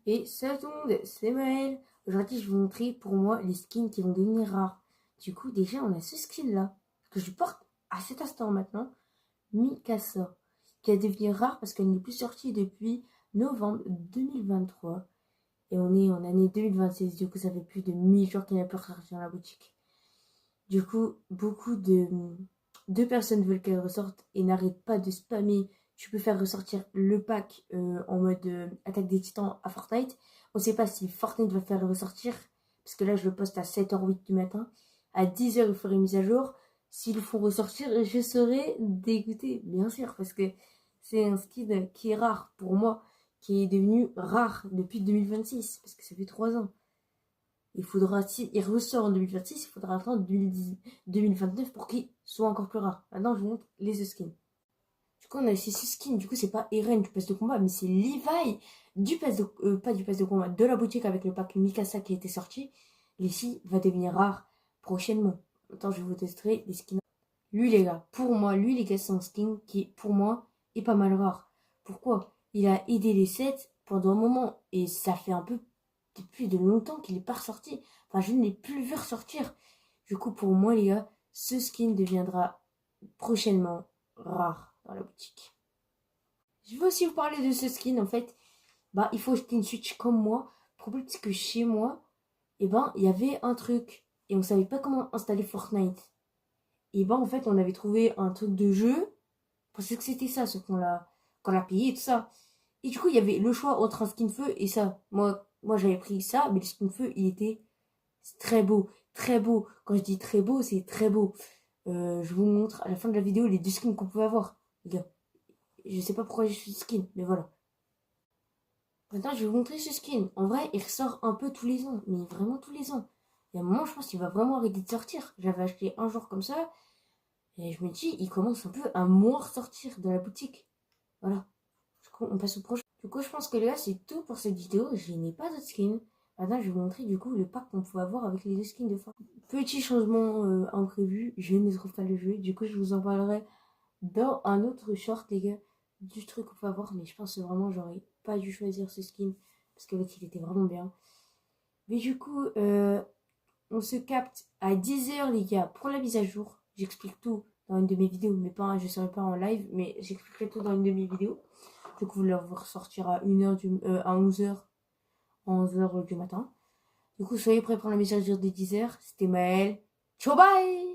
Et salut tout le monde, c'est Maël. Aujourd'hui, je vais vous montrer pour moi les skins qui vont devenir rares. Du coup, déjà, on a ce skin là, que je porte à cet instant maintenant, Mikasa, qui va devenir rare parce qu'elle n'est plus sortie depuis novembre 2023. Et on est en année 2026, du coup, ça fait plus de 1000 jours qu'elle n'est plus ressortie dans la boutique. Du coup, beaucoup de personnes veulent qu'elle ressorte et n'arrêtent pas de spammer. Tu peux faire ressortir le pack en mode attaque des titans à Fortnite. On ne sait pas si Fortnite va faire le ressortir, parce que là je le poste à 7h08 du matin. À 10h, il ferait une mise à jour. S'ils le font ressortir, je serai dégoûtée, bien sûr, parce que c'est un skin qui est rare pour moi, qui est devenu rare depuis 2026, parce que ça fait 3 ans. Il faudra, si il ressort en 2026, il faudra attendre 2029 pour qu'il soit encore plus rare. Maintenant, je vous montre les skins. Du coup, on a ces 6 skins. Du coup, c'est pas Eren du pass de combat, mais c'est Levi du pass de, pas du pass de combat, de la boutique avec le pack Mikasa qui a été sorti. Ici va devenir rare prochainement. Attends, je vais vous tester les skins. Lui, les gars, pour moi, lui, les gars, c'est un skin qui, pour moi, est pas mal rare. Pourquoi? Il a aidé les 7 pendant un moment et ça fait un peu depuis de longtemps qu'il n'est pas ressorti. Enfin, je ne l'ai plus vu ressortir. Du coup, pour moi, les gars, ce skin deviendra prochainement rare dans la boutique. Je veux aussi vous parler de ce skin, en fait. Bah, il faut acheter une Switch comme moi. Le problème, c'est que chez moi, eh ben, il y avait un truc. Et on savait pas comment installer Fortnite. Et ben, en fait, on avait trouvé un truc de jeu. On pensait que c'était ça, ce qu'on l'a payé et tout ça. Et du coup, il y avait le choix entre un skin feu et ça. Moi j'avais pris ça, mais le skin feu, il était très beau. Très beau. Quand je dis très beau, c'est très beau. Je vous montre à la fin de la vidéo les deux skins qu'on pouvait avoir. Les gars, je sais pas pourquoi j'ai fait ce skin, mais voilà. Maintenant, je vais vous montrer ce skin. En vrai, il ressort un peu tous les ans, mais vraiment tous les ans. Il y a un moment, je pense qu'il va vraiment arrêter de sortir. J'avais acheté un jour comme ça, et je me dis, il commence un peu à moins ressortir de la boutique. Voilà. Du coup, on passe au prochain. Du coup, je pense que là, c'est tout pour cette vidéo. Je n'ai pas d'autres skins. Maintenant, je vais vous montrer du coup le pack qu'on pouvait avoir avec les deux skins de fin. Petit changement imprévu, je ne trouve pas le jeu. Du coup, je vous en parlerai dans un autre short, les gars, du truc qu'on peut avoir. Mais je pense que vraiment, j'aurais pas dû choisir ce skin parce qu'en fait, il était vraiment bien. Mais du coup, on se capte à 10h, les gars, pour la mise à jour. J'explique tout dans une de mes vidéos, mais pas, je ne serai pas en live, mais j'expliquerai tout dans une de mes vidéos. Du coup, vous ressortir à 11h, 11h du matin. Du coup, soyez prêts pour la mise à jour des 10h. C'était Maël. Ciao, bye!